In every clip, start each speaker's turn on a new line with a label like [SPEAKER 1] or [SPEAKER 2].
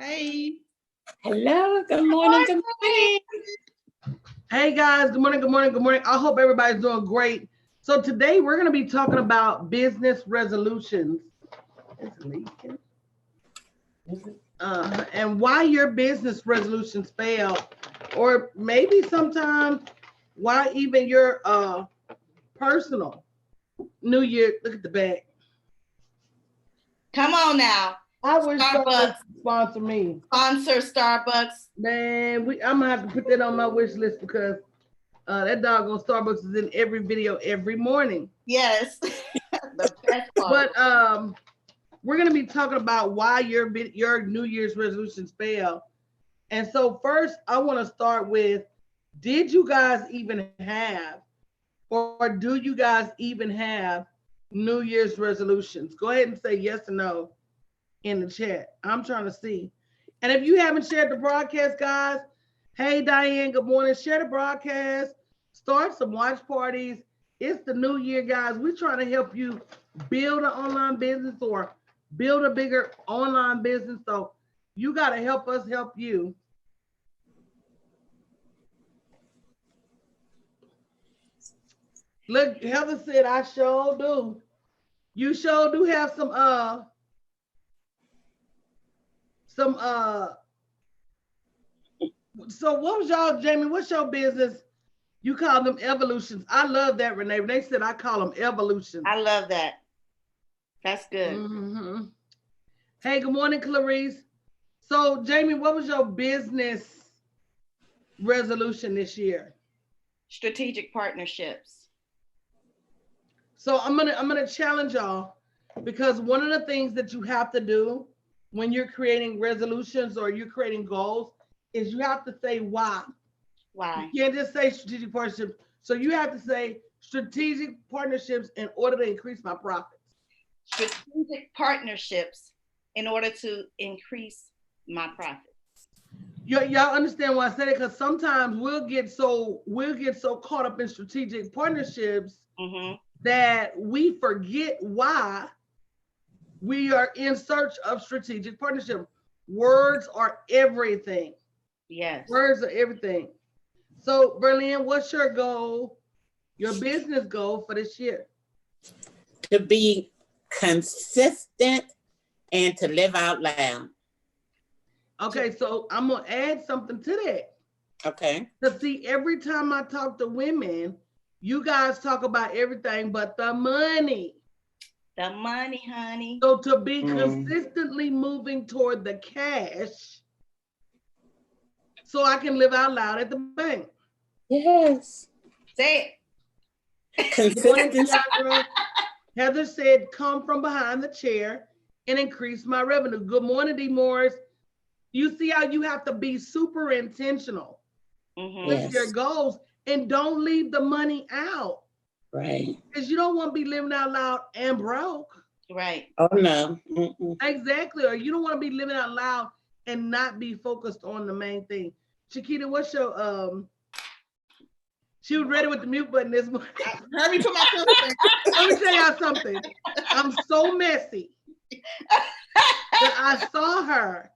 [SPEAKER 1] Hey.
[SPEAKER 2] Hello, good morning, good morning.
[SPEAKER 3] Hey guys, good morning, good morning, good morning. I hope everybody's doing great. So today we're going to be talking about business resolutions. And why your business resolutions fail, or maybe sometimes why even your personal New Year. Look at the back.
[SPEAKER 1] Come on now.
[SPEAKER 3] I wish
[SPEAKER 1] Starbucks
[SPEAKER 3] Starbucks sponsor me.
[SPEAKER 1] Sponsor Starbucks.
[SPEAKER 3] Man, I'm gonna have to put that on my wish list because that doggone Starbucks is in every video every morning.
[SPEAKER 1] Yes. The best part.
[SPEAKER 3] But we're gonna be talking about why your New Year's resolutions fail. And so first, I want to start with: did you guys even have, or do you guys even have New Year's resolutions? Go ahead and say yes or no in the chat. I'm trying to see. And if you haven't shared the broadcast, guys, hey Diane, good morning. Share the broadcast. Start some watch parties. It's the new year, guys. We're trying to help you build an online business or build a bigger online business. So you got to help us help you. Look, Heather said, I sure do. You sure do have some so what was y'all, Jamie, what's your business? You call them evolutions. I love that, Renee. Renee said I call them evolutions.
[SPEAKER 1] I love that. That's good.
[SPEAKER 3] Mm-hmm. Hey, good morning, Clarice. So, Jamie, what was your business resolution this year?
[SPEAKER 1] Strategic partnerships.
[SPEAKER 3] So I'm gonna challenge y'all, because one of the things that you have to do when you're creating resolutions or you're creating goals is you have to say why.
[SPEAKER 1] Why?
[SPEAKER 3] You can't just say strategic partnerships. So you have to say strategic partnerships in order to increase my profits.
[SPEAKER 1] Strategic partnerships in order to increase my profits.
[SPEAKER 3] Y'all understand why I said it? Because sometimes we'll get so caught up in strategic partnerships that we forget why we are in search of strategic partnership. Words are everything.
[SPEAKER 1] Yes.
[SPEAKER 3] Words are everything. So, Berlin, what's your goal, your business goal for this year?
[SPEAKER 2] To be consistent and to live out loud.
[SPEAKER 3] Okay, so I'm going to add something to that.
[SPEAKER 2] Okay.
[SPEAKER 3] To see, every time I talk to women, you guys talk about everything but the money.
[SPEAKER 1] The money, honey.
[SPEAKER 3] So to be consistently moving toward the cash so I can live out loud at the bank.
[SPEAKER 2] Yes.
[SPEAKER 1] Say
[SPEAKER 3] it. Consistency. Heather said, come from behind the chair and increase my revenue. Good morning, D. Morris. You see how you have to be super intentional with your goals and don't leave the money out.
[SPEAKER 2] Right.
[SPEAKER 3] Because you don't want to be living out loud and broke.
[SPEAKER 1] Right.
[SPEAKER 2] Oh, no.
[SPEAKER 3] Exactly. Or you don't want to be living out loud and not be focused on the main thing. Chiquita, what's your she was ready with the mute button this morning.
[SPEAKER 1] Heard me put my phone in.
[SPEAKER 3] Let me tell y'all something. I'm so messy that I saw her.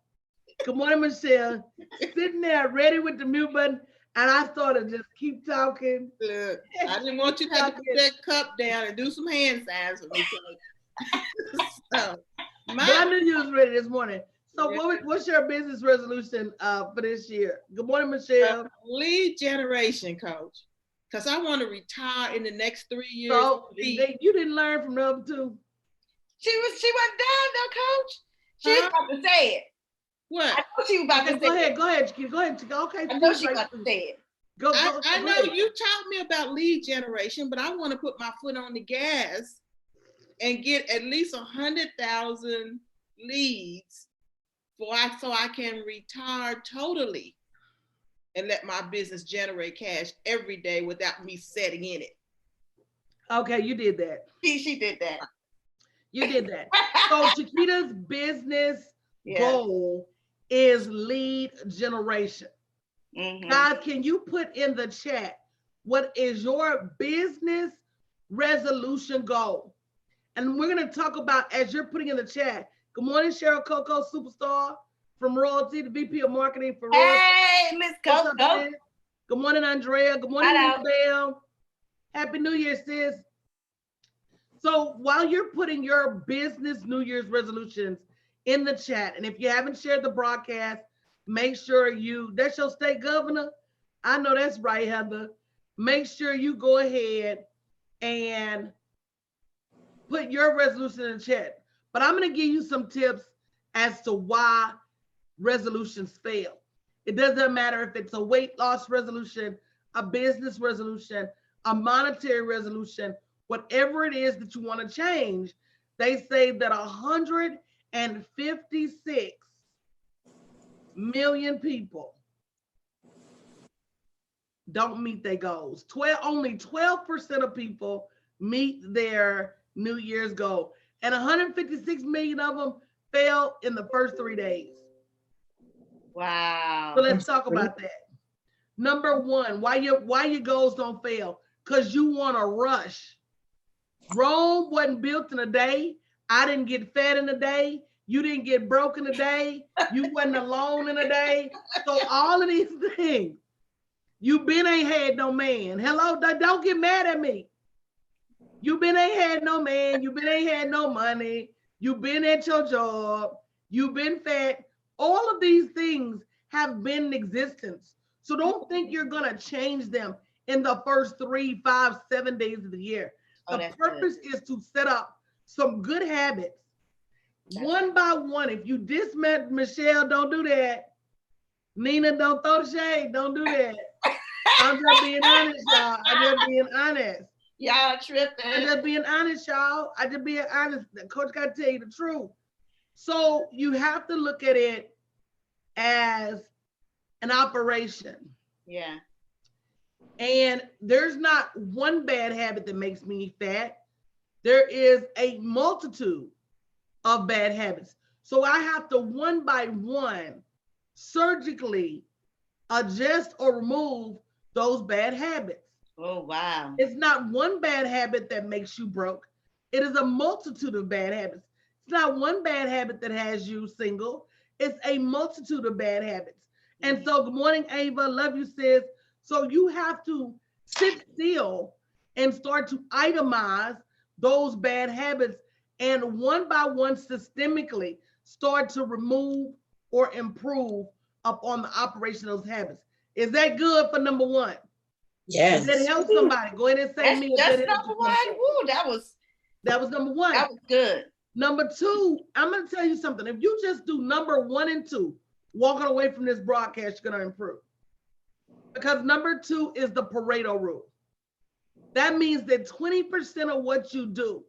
[SPEAKER 3] Good morning, Michelle. Sitting there ready with the mute button, and I started just keep talking.
[SPEAKER 4] Look, I didn't want you to have to put that cup down and do some hand signs for me. So,
[SPEAKER 3] but I knew you was ready this morning. So what's your business resolution for this year? Good morning, Michelle.
[SPEAKER 4] Lead generation coach. Because I want to retire in the next 3 years.
[SPEAKER 3] So you didn't learn from the other two?
[SPEAKER 1] She went down though, coach. She was about to say it.
[SPEAKER 4] What?
[SPEAKER 1] I know she was about to say it.
[SPEAKER 3] Go ahead, Chiquita. Go ahead. Okay.
[SPEAKER 1] I know she was about to say it.
[SPEAKER 4] I know you taught me about lead generation, but I want to put my foot on the gas and get at least 100,000 leads so I can retire totally and let my business generate cash every day without me setting in it.
[SPEAKER 3] Okay, you did that.
[SPEAKER 1] She did that.
[SPEAKER 3] You did that. So Chiquita's business goal is lead generation. Guys, can you put in the chat, what is your business resolution goal? And we're going to talk about, as you're putting in the chat, good morning, Cheryl Coco Superstar. from Royalty, the VP of Marketing for Royalty.
[SPEAKER 1] Hey, Miss
[SPEAKER 3] What's
[SPEAKER 1] Coco.
[SPEAKER 3] up, sis? Good morning, Andrea. Good morning,
[SPEAKER 1] Hello.
[SPEAKER 3] Isabel. Happy New Year, sis. So while you're putting your business New Year's resolutions in the chat, and if you haven't shared the broadcast, make sure that's your state governor. I know that's right, Heather. Make sure you go ahead and put your resolution in the chat. But I'm going to give you some tips as to why resolutions fail. It doesn't matter if it's a weight loss resolution, a business resolution, a monetary resolution, whatever it is that you want to change. They say that 156 million people don't meet their goals. Only 12% of people meet their New Year's goal, and 156 million of them fail in the first 3 days.
[SPEAKER 1] Wow.
[SPEAKER 3] So let's talk about that. Number one, why your goals don't fail? Because you want to rush. Rome wasn't built in a day. I didn't get fed in a day. You didn't get broke in a day. You wasn't alone in a day. So all of these things, you been ain't had no man. Hello, don't get mad at me. You been ain't had no man. You been ain't had no money. You been at your job. You been fat. All of these things have been in existence. So don't think you're gonna change them in the first 3, 5, 7 days of the year. The purpose is to set up some good habits. One by one. If you dismiss Michelle, don't do that. Nina, don't throw the shade. Don't do that. I'm just being honest, y'all. I'm just being honest.
[SPEAKER 1] Y'all tripping.
[SPEAKER 3] I'm just being honest, y'all. I just being honest. The coach got to tell you the truth. So you have to look at it as an operation.
[SPEAKER 1] Yeah.
[SPEAKER 3] And there's not one bad habit that makes me fat. There is a multitude of bad habits. So I have to one by one surgically adjust or remove those bad habits.
[SPEAKER 1] Oh, wow.
[SPEAKER 3] It's not one bad habit that makes you broke. It is a multitude of bad habits. It's not one bad habit that has you single. It's a multitude of bad habits. And so, good morning, Ava. Love you, sis. So you have to sit still and start to itemize those bad habits and one by one systemically start to remove or improve upon the operation of those habits. Is that good for number one?
[SPEAKER 2] Yes.
[SPEAKER 3] Did that help somebody? Go ahead and say me.
[SPEAKER 1] That's number one. Woo, that was
[SPEAKER 3] number one.
[SPEAKER 1] That was good.
[SPEAKER 3] Number two, I'm going to tell you something. If you just do number 1 and 2, walking away from this broadcast, you're going to improve. Because number 2 is the Pareto rule. That means that 20% of what you do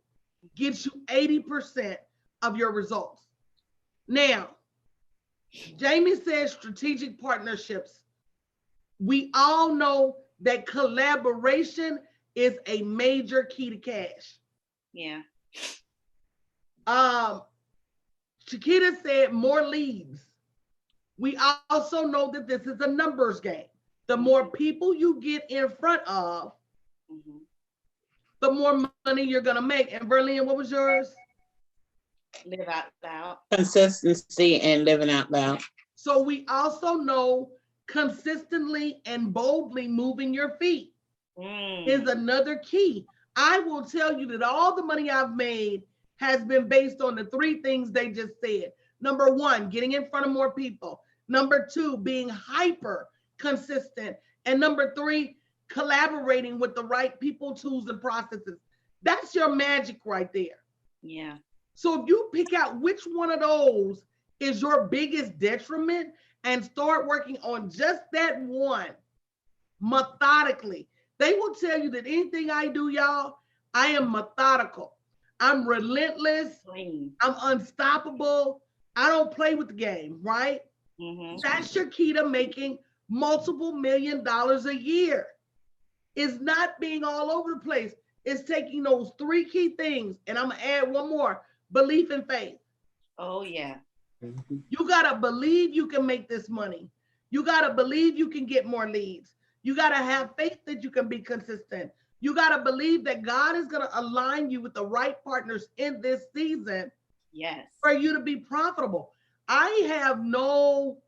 [SPEAKER 3] gets you 80% of your results. Now, Jamie says strategic partnerships. We all know that collaboration is a major key to cash.
[SPEAKER 1] Yeah.
[SPEAKER 3] Chiquita said more leads. We also know that this is a numbers game. The more people you get in front of, the more money you're gonna make. And Verlene, what was yours?
[SPEAKER 1] Live out loud.
[SPEAKER 2] Consistency and living out loud.
[SPEAKER 3] So we also know consistently and boldly moving your feet is another key. I will tell you that all the money I've made has been based on the 3 things they just said. Number 1, getting in front of more people. Number 2, being hyper consistent. And number 3, collaborating with the right people, tools, and processes. That's your magic right there.
[SPEAKER 1] Yeah.
[SPEAKER 3] So if you pick out which one of those is your biggest detriment and start working on just that one methodically, they will tell you that anything I do, y'all, I am methodical. I'm relentless. I'm unstoppable. I don't play with the game, right? That's your key to making multiple $1 million a year. It's not being all over the place. It's taking those 3 key things, and I'm gonna add one more: belief and faith.
[SPEAKER 1] Oh, yeah.
[SPEAKER 3] You gotta believe you can make this money. You gotta believe you can get more leads. You gotta have faith that you can be consistent. You gotta believe that God is gonna align you with the right partners in this season.
[SPEAKER 1] Yes.
[SPEAKER 3] For you to be profitable. I have no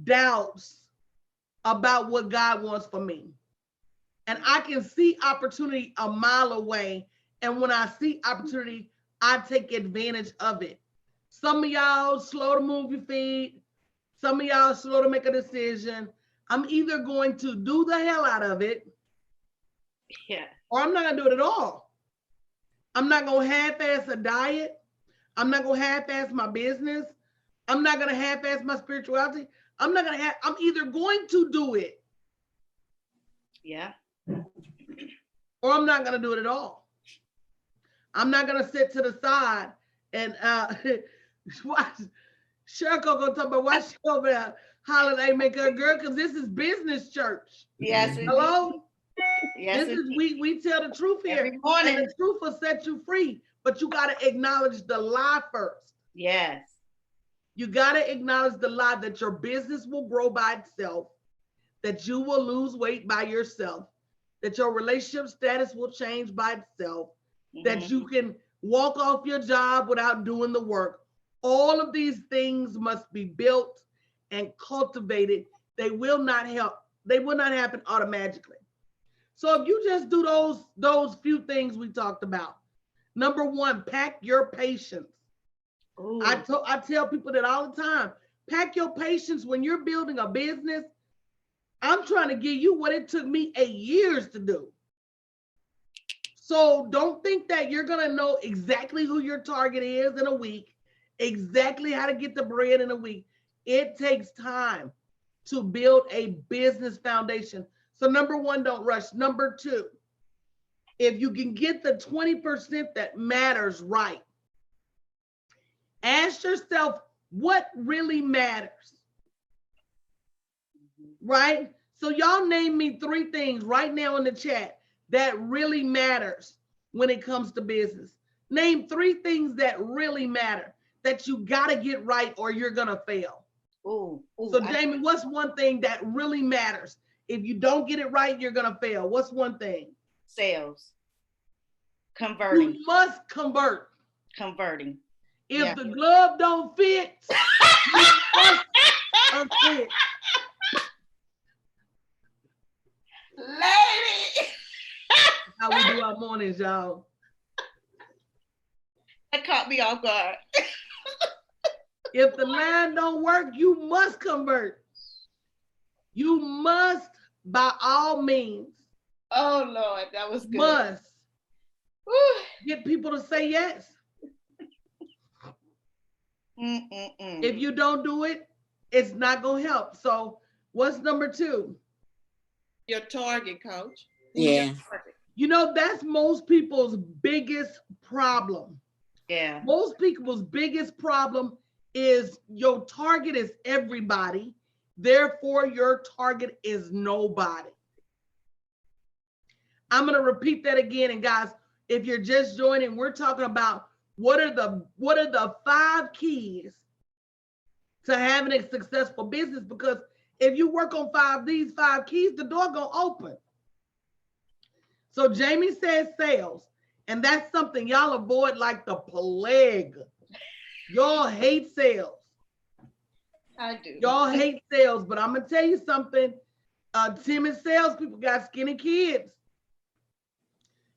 [SPEAKER 3] doubts about what God wants for me. And I can see opportunity a mile away. And when I see opportunity, I take advantage of it. Some of y'all slow to move your feet. Some of y'all slow to make a decision. I'm either going to do the hell out of it,
[SPEAKER 1] Yeah.
[SPEAKER 3] or I'm not going to do it at all. I'm not going to half-ass a diet. I'm not going to half-ass my business. I'm not going to half-ass my spirituality. I'm either going to do it,
[SPEAKER 1] Yeah.
[SPEAKER 3] or I'm not going to do it at all. I'm not going to sit to the side and watch Cheryl gonna talk about why she over there holiday make her girl, because this is business church.
[SPEAKER 1] Yes.
[SPEAKER 3] Hello?
[SPEAKER 1] Yes.
[SPEAKER 3] This is we tell the truth here.
[SPEAKER 1] Every morning.
[SPEAKER 3] And the truth will set you free, but you got to acknowledge the lie first.
[SPEAKER 1] Yes.
[SPEAKER 3] You got to acknowledge the lie that your business will grow by itself, that you will lose weight by yourself, that your relationship status will change by itself, that you can walk off your job without doing the work. All of these things must be built and cultivated. They will not happen automatically. So if you just do those few things we talked about, number one, pack your patience.
[SPEAKER 1] Ooh.
[SPEAKER 3] I tell people that all the time. Pack your patience when you're building a business. I'm trying to give you what it took me 8 years to do. So don't think that you're going to know exactly who your target is in a week, exactly how to get the bread in a week. It takes time to build a business foundation. So number one, don't rush. Number two, if you can get the 20% that matters right, ask yourself what really matters, right? So y'all name me 3 things right now in the chat that really matters when it comes to business. Name 3 things that really matter that you got to get right or you're going to fail.
[SPEAKER 1] Ooh.
[SPEAKER 3] So Jamie, what's one thing that really matters? If you don't get it right, you're going to fail. What's one thing?
[SPEAKER 1] Sales. Converting.
[SPEAKER 3] You must convert.
[SPEAKER 1] Converting.
[SPEAKER 3] If the glove don't fit, you must unfit.
[SPEAKER 1] Lady.
[SPEAKER 3] How we do our mornings, y'all.
[SPEAKER 1] That caught me off guard.
[SPEAKER 3] If the line don't work, you must convert. You must, by all means.
[SPEAKER 1] Oh Lord, that was good.
[SPEAKER 3] Must
[SPEAKER 1] Woo.
[SPEAKER 3] get people to say yes. If you don't do it, it's not going to help. So what's number 2?
[SPEAKER 4] Your target, coach.
[SPEAKER 2] Yeah.
[SPEAKER 3] You know, that's most people's biggest problem.
[SPEAKER 1] Yeah.
[SPEAKER 3] Most people's biggest problem is your target is everybody. Therefore, your target is nobody. I'm going to repeat that again. And guys, if you're just joining, we're talking about what are the 5 keys to having a successful business? Because if you work on these 5 keys, the door gonna open. So Jamie says sales, and that's something y'all avoid like the plague. Y'all hate sales.
[SPEAKER 1] I do.
[SPEAKER 3] Y'all hate sales, but I'm gonna tell you something. Timid salespeople got skinny kids.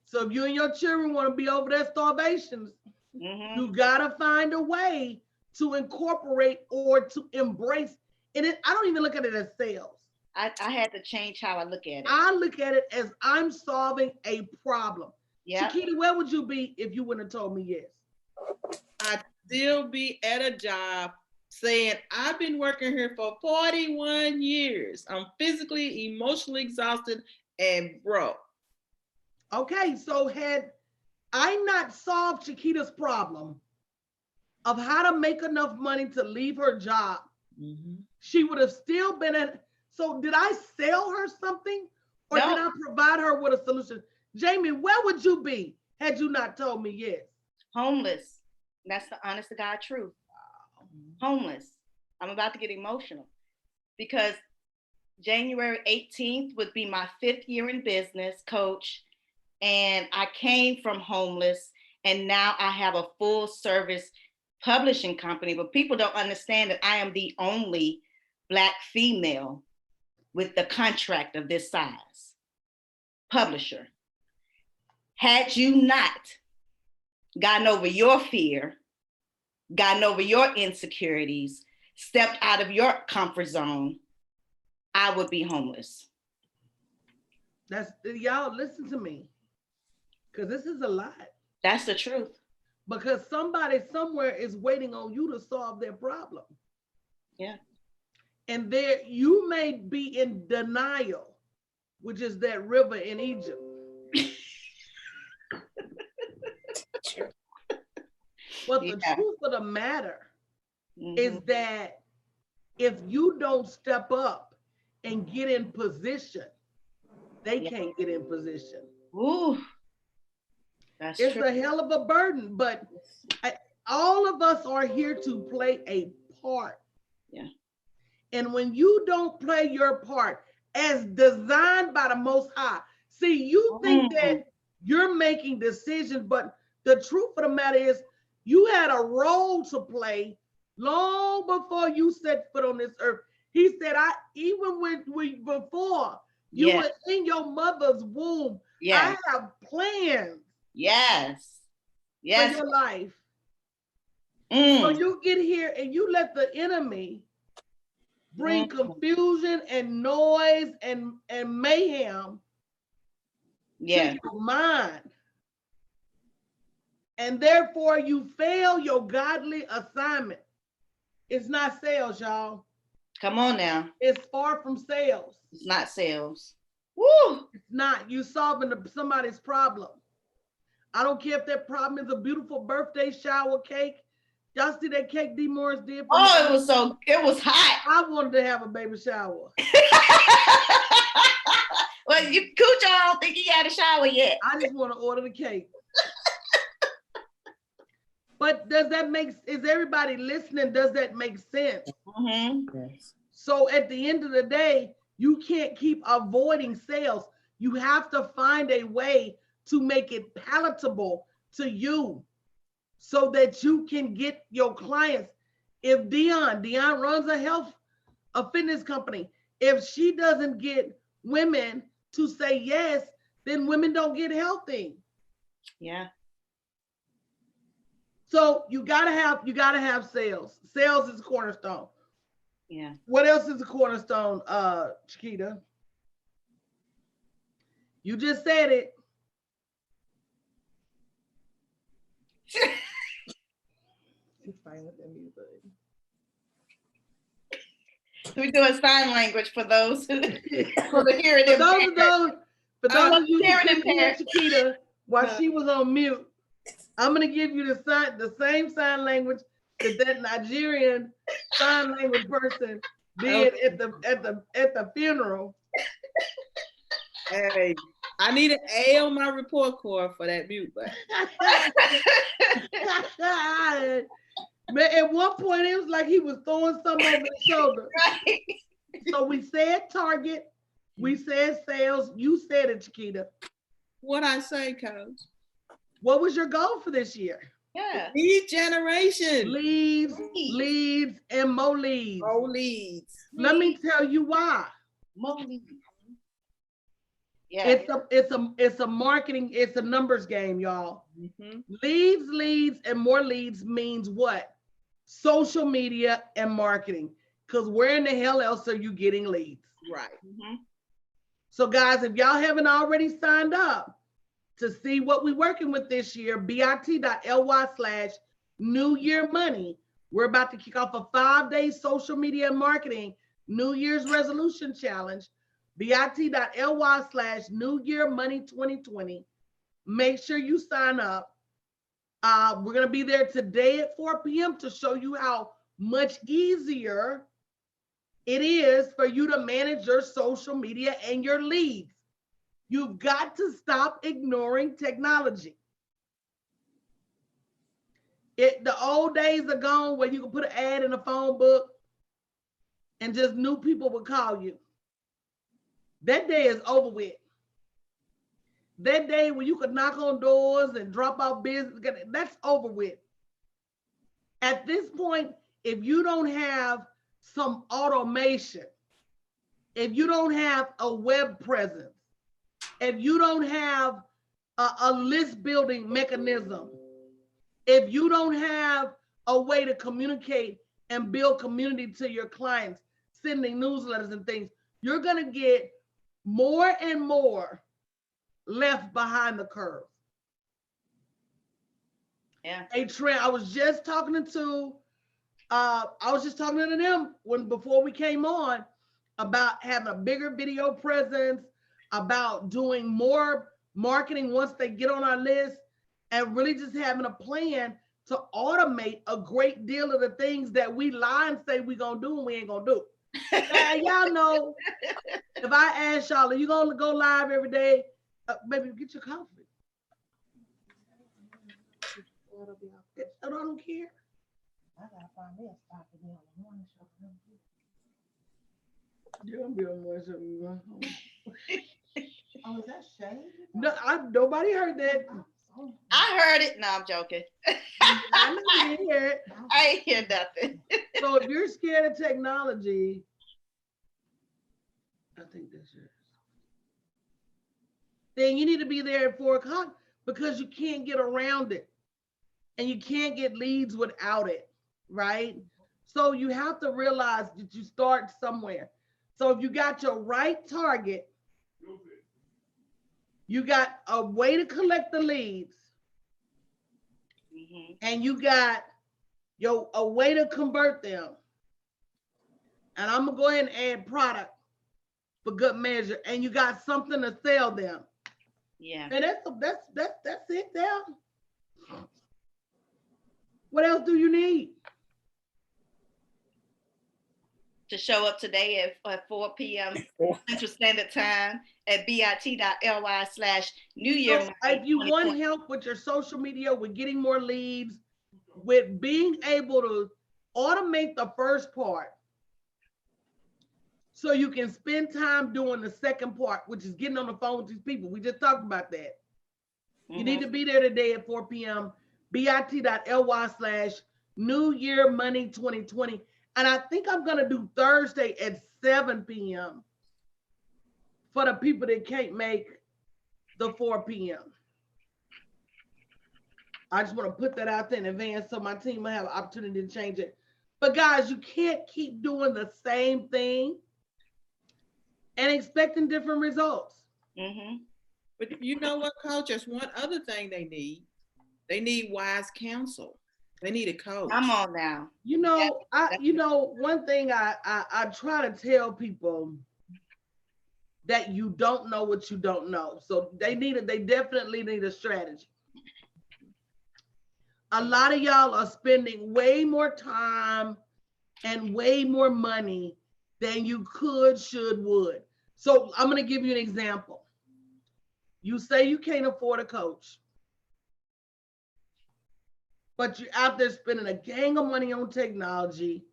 [SPEAKER 3] So if you and your children want to be over their starvations, you gotta find a way to incorporate or to embrace. And I don't even look at it as sales.
[SPEAKER 1] I had to change how I look at it.
[SPEAKER 3] I look at it as I'm solving a problem.
[SPEAKER 1] Yeah.
[SPEAKER 3] Chiquita, where would you be if you wouldn't have told me yes?
[SPEAKER 4] I'd still be at a job saying, I've been working here for 41 years. I'm physically, emotionally exhausted and broke.
[SPEAKER 3] Okay, so had I not solved Chiquita's problem of how to make enough money to leave her job, she would have still been at. So did I sell her something, or did I provide her with a solution? Jamie, where would you be had you not told me yes?
[SPEAKER 1] Homeless. That's the honest to God truth. Homeless. I'm about to get emotional because January 18th would be my 5th year in business, coach. And I came from homeless, and now I have a full service publishing company, but people don't understand that I am the only Black female with the contract of this size. Publisher. Had you not gotten over your fear, gotten over your insecurities, stepped out of your comfort zone, I would be homeless.
[SPEAKER 3] That's, y'all listen to me, because this is a lot.
[SPEAKER 1] That's the truth.
[SPEAKER 3] Because somebody somewhere is waiting on you to solve their problem.
[SPEAKER 1] Yeah.
[SPEAKER 3] And there you may be in denial, which is that river in Egypt. But the truth of the matter is that if you don't step up and get in position, they can't get in position.
[SPEAKER 1] Ooh, that's
[SPEAKER 3] it's
[SPEAKER 1] true.
[SPEAKER 3] a hell of a burden, but all of us are here to play a part.
[SPEAKER 1] Yeah.
[SPEAKER 3] And when you don't play your part as designed by the Most High, see, you think that you're making decisions, but the truth of the matter is you had a role to play long before you set foot on this earth. He said, even before you were in your mother's womb, I have plans.
[SPEAKER 1] Yes.
[SPEAKER 3] For your life. So you get here and you let the enemy bring confusion and noise and mayhem to your mind. And therefore you fail your godly assignment. It's not sales, y'all.
[SPEAKER 1] Come on now.
[SPEAKER 3] It's far from sales.
[SPEAKER 1] It's not sales. Woo!
[SPEAKER 3] It's not. You solving somebody's problem. I don't care if that problem is a beautiful birthday shower cake. Y'all see that cake D. Morris did?
[SPEAKER 1] It was hot.
[SPEAKER 3] I wanted to have a baby shower.
[SPEAKER 1] Well, Cujo, I don't think he had a shower yet.
[SPEAKER 3] I just want to order the cake. But does that is everybody listening? Does that make sense?
[SPEAKER 2] Yes.
[SPEAKER 3] So at the end of the day, you can't keep avoiding sales. You have to find a way to make it palatable to you so that you can get your clients. If Dion runs a fitness company. If she doesn't get women to say yes, then women don't get healthy.
[SPEAKER 1] Yeah.
[SPEAKER 3] So you gotta have sales. Sales is a cornerstone.
[SPEAKER 1] Yeah.
[SPEAKER 3] What else is a cornerstone, Chiquita? You just said it. She's fine with that music.
[SPEAKER 1] We're doing sign language for those who for the hearing
[SPEAKER 3] For those of you who couldn't hear
[SPEAKER 1] impaired.
[SPEAKER 3] Chiquita while she was on mute, I'm gonna give you the same sign language that Nigerian sign language person did at the funeral.
[SPEAKER 4] Hey, I need an A on my report card for that mute button.
[SPEAKER 3] Man, at one point it was like he was throwing something over his shoulder.
[SPEAKER 1] Right.
[SPEAKER 3] So we said target, we said sales. You said it, Chiquita.
[SPEAKER 4] What I say, Coach?
[SPEAKER 3] What was your goal for this year?
[SPEAKER 1] Yeah.
[SPEAKER 4] Lead generation.
[SPEAKER 3] Leads, and more leads.
[SPEAKER 4] More leads.
[SPEAKER 3] Let me tell you why.
[SPEAKER 1] More leads. Yeah.
[SPEAKER 3] It's a marketing, it's a numbers game, y'all.
[SPEAKER 4] Mm-hmm.
[SPEAKER 3] Leads, and more leads means what? Social media and marketing. Because where in the hell else are you getting leads?
[SPEAKER 4] Right.
[SPEAKER 1] Mm-hmm.
[SPEAKER 3] So guys, if y'all haven't already signed up to see what we're working with this year, bit.ly/New Year Money. We're about to kick off a 5-day social media and marketing New Year's resolution challenge. bit.ly/New Year Money 2020. Make sure you sign up. We're going to be there today at 4 p.m. to show you how much easier it is for you to manage your social media and your leads. You've got to stop ignoring technology. The old days are gone where you can put an ad in a phone book and just new people would call you. That day is over with. That day when you could knock on doors and drop off business, that's over with. At this point, if you don't have some automation, if you don't have a web presence, if you don't have a list building mechanism, if you don't have a way to communicate and build community to your clients, sending newsletters and things, you're going to get more and more left behind the curve.
[SPEAKER 1] Yeah.
[SPEAKER 3] A trend. I was just talking to them before we came on about having a bigger video presence, about doing more marketing once they get on our list, and really just having a plan to automate a great deal of the things that we lie and say we're gonna do and we ain't gonna do. Now, y'all know, if I ask y'all, are you gonna go live every day? Baby, get your coffee. I don't care.
[SPEAKER 5] I gotta find me a spot to be on the morning show.
[SPEAKER 3] You're gonna be on more show.
[SPEAKER 5] Oh, is that shade?
[SPEAKER 3] No, nobody heard that.
[SPEAKER 5] Oh,
[SPEAKER 1] I heard it. No, I'm joking.
[SPEAKER 3] I know you didn't hear it.
[SPEAKER 1] I ain't hear nothing.
[SPEAKER 3] So if you're scared of technology, I think that's yours. Then you need to be there at 4 o'clock because you can't get around it. And you can't get leads without it, right? So you have to realize that you start somewhere. So if you got your right target, you got a way to collect the leads, and you got a way to convert them. And I'm gonna go ahead and add product for good measure, and you got something to sell them.
[SPEAKER 1] Yeah.
[SPEAKER 3] And that's it there. What else do you need?
[SPEAKER 1] To show up today at 4 p.m. Central Standard Time at bit.ly/New Year.
[SPEAKER 3] So if you want help with your social media, with getting more leads, with being able to automate the first part so you can spend time doing the second part, which is getting on the phone with these people. We just talked about that. You need to be there today at 4 p.m. bit.ly/New Year Money 2020. And I think I'm going to do Thursday at 7 p.m. for the people that can't make the 4 p.m. I just want to put that out there in advance so my team will have an opportunity to change it. But guys, you can't keep doing the same thing and expecting different results.
[SPEAKER 4] But you know what, Coach? There's one other thing they need. They need wise counsel. They need a coach.
[SPEAKER 1] Come on now.
[SPEAKER 3] You know, one thing I try to tell people that you don't know what you don't know. So they definitely need a strategy. A lot of y'all are spending way more time and way more money than you could, should, would. So I'm going to give you an example. You say you can't afford a coach, but you're out there spending a gang of money on technology,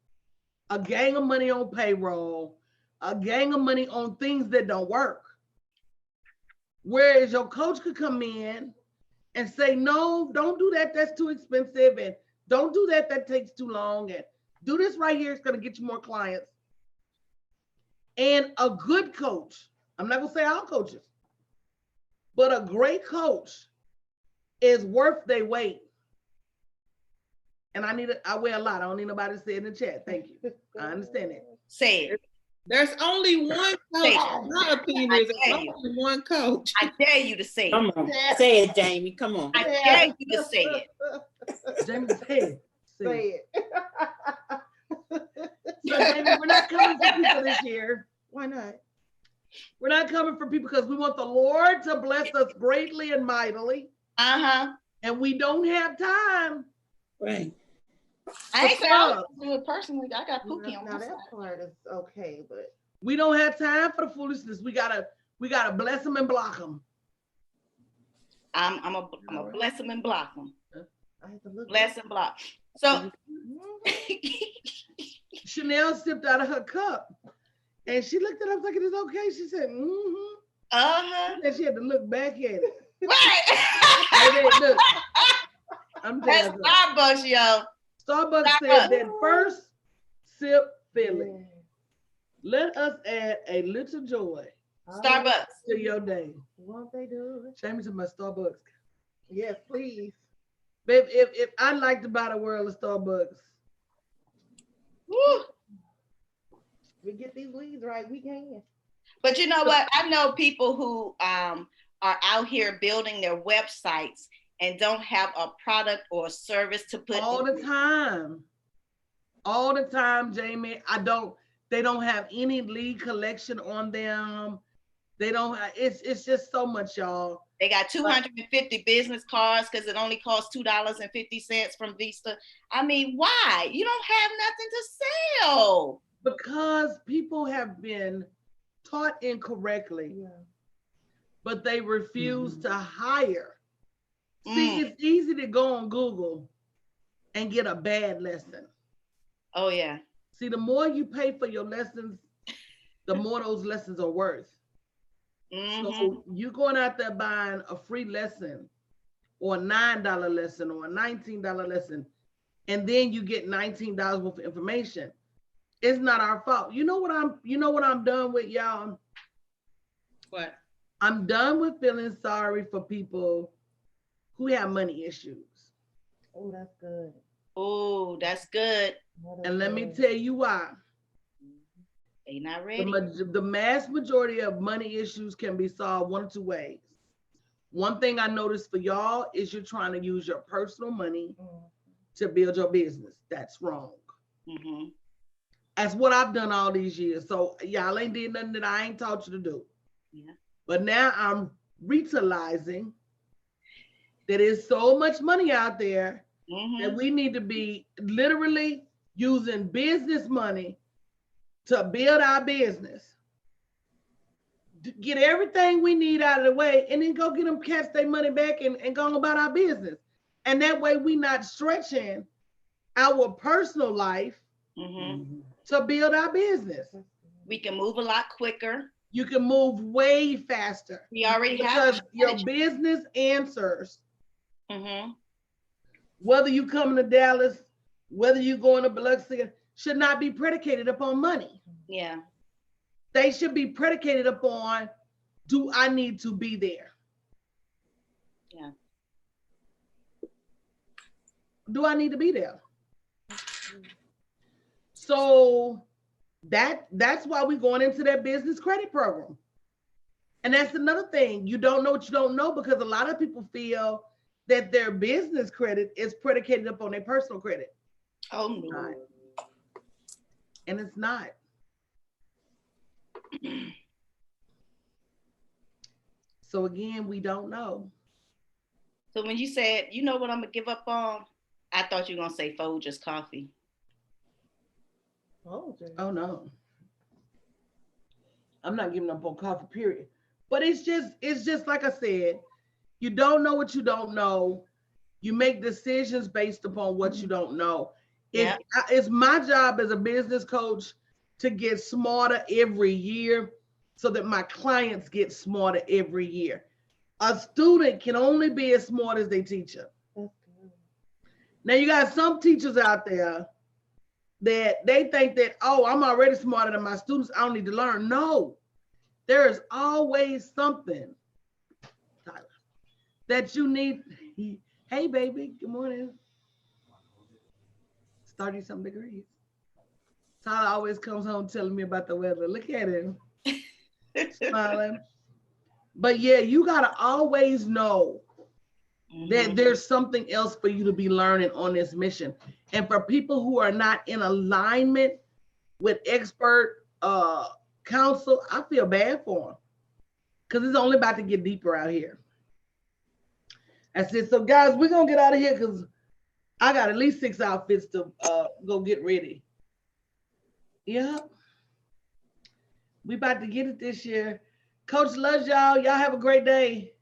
[SPEAKER 3] a gang of money on payroll, a gang of money on things that don't work. Whereas your coach could come in and say, no, don't do that. That's too expensive. And don't do that. That takes too long. And do this right here. It's going to get you more clients. And a good coach, I'm not going to say all coaches, but a great coach is worth their weight. And I weigh a lot. I don't need nobody to say it in the chat. Thank you. I understand it.
[SPEAKER 1] Say it.
[SPEAKER 4] There's only one coach. My opinion is there's only one coach.
[SPEAKER 1] I dare you to say it.
[SPEAKER 2] Come on, say it, Jamie. Come on.
[SPEAKER 1] I dare you to say it.
[SPEAKER 3] Jamie, say it.
[SPEAKER 5] Say it.
[SPEAKER 3] So, Jamie, we're not coming for people this year.
[SPEAKER 5] Why not?
[SPEAKER 3] We're not coming for people because we want the Lord to bless us greatly and mightily. And we don't have time.
[SPEAKER 2] Right.
[SPEAKER 1] I ain't saying I do it personally. I got Pookie on my
[SPEAKER 5] Now
[SPEAKER 1] side.
[SPEAKER 5] that part is okay, but
[SPEAKER 3] We don't have time for the foolishness. We gotta bless them and block them.
[SPEAKER 1] I'm a bless them and block them.
[SPEAKER 5] I have to look.
[SPEAKER 1] Bless and block. So
[SPEAKER 3] Chanel sipped out of her cup and she looked at us like, it is okay. She said, And she had to look back at it.
[SPEAKER 1] Right.
[SPEAKER 3] Hey, look, I'm
[SPEAKER 1] That's
[SPEAKER 3] telling you.
[SPEAKER 1] Starbucks, yo.
[SPEAKER 3] Starbucks said that first sip feeling. Let us add a little joy
[SPEAKER 1] Starbucks.
[SPEAKER 3] to your day.
[SPEAKER 5] Won't they do it?
[SPEAKER 3] Jamie to my Starbucks.
[SPEAKER 5] Yes, please.
[SPEAKER 3] Babe, if I like to buy the world of Starbucks,
[SPEAKER 1] Woo.
[SPEAKER 5] We get these leads right, we can.
[SPEAKER 1] But you know what? I know people who are out here building their websites and don't have a product or a service to put
[SPEAKER 3] all
[SPEAKER 1] in.
[SPEAKER 3] the time. All the time, Jamie. They don't have any lead collection on them. They don't have, it's just so much, y'all.
[SPEAKER 1] They got 250 business cards because it only costs $2.50 from Vista. I mean, why? You don't have nothing to sell.
[SPEAKER 3] Because people have been taught incorrectly,
[SPEAKER 5] Yeah.
[SPEAKER 3] but they refuse to hire. See, it's easy to go on Google and get a bad lesson.
[SPEAKER 1] Oh, yeah.
[SPEAKER 3] See, the more you pay for your lessons, the more those lessons are worth. So you going out there buying a free lesson or a $9 lesson or a $19 lesson, and then you get $19 worth of information. It's not our fault. You know what I'm done with, y'all?
[SPEAKER 4] What?
[SPEAKER 3] I'm done with feeling sorry for people who have money issues.
[SPEAKER 5] Oh, that's good.
[SPEAKER 1] Oh, that's good.
[SPEAKER 3] And let me tell you why.
[SPEAKER 1] They not ready.
[SPEAKER 3] The mass majority of money issues can be solved one of two ways. One thing I noticed for y'all is you're trying to use your personal money to build your business. That's wrong.
[SPEAKER 1] Mm-hmm.
[SPEAKER 3] That's what I've done all these years. So y'all ain't did nothing that I ain't taught you to do.
[SPEAKER 1] Yeah.
[SPEAKER 3] But now I'm realizing that there's so much money out there that we need to be literally using business money to build our business, to get everything we need out of the way, and then go get them, catch their money back and go about our business. And that way we not stretching our personal life to build our business.
[SPEAKER 1] We can move a lot quicker.
[SPEAKER 3] You can move way faster.
[SPEAKER 1] We already
[SPEAKER 3] because
[SPEAKER 1] have
[SPEAKER 3] your business answers,
[SPEAKER 1] Mm-hmm.
[SPEAKER 3] whether you come to Dallas, whether you going to Biloxi, should not be predicated upon money.
[SPEAKER 1] Yeah.
[SPEAKER 3] They should be predicated upon, do I need to be there?
[SPEAKER 1] Yeah.
[SPEAKER 3] Do I need to be there? So that's why we're going into that business credit program. And that's another thing. You don't know what you don't know, because a lot of people feel that their business credit is predicated upon their personal credit.
[SPEAKER 1] Oh, no.
[SPEAKER 3] And it's not. So again, we don't know.
[SPEAKER 1] So when you said, you know what I'm gonna give up on, I thought you were gonna say Folgers coffee.
[SPEAKER 5] Oh,
[SPEAKER 3] Oh no. I'm not giving up on coffee, period. But it's just like I said, you don't know what you don't know. You make decisions based upon what you don't know.
[SPEAKER 1] Yeah.
[SPEAKER 3] It's my job as a business coach to get smarter every year so that my clients get smarter every year. A student can only be as smart as their teacher. Now you got some teachers out there that they think that, oh, I'm already smarter than my students, I don't need to learn. No, there is always something, Tyler, that you need. Hey, baby, good morning. It's 30-something degrees. Tyler always comes home telling me about the weather. Look at him, smiling. But yeah, you gotta always know that there's something else for you to be learning on this mission. And for people who are not in alignment with expert counsel, I feel bad for them, because it's only about to get deeper out here. That's it. So guys, we're gonna get out of here because I got at least 6 outfits to go get ready. Yep. We about to get it this year. Coach loves y'all. Y'all have a great day.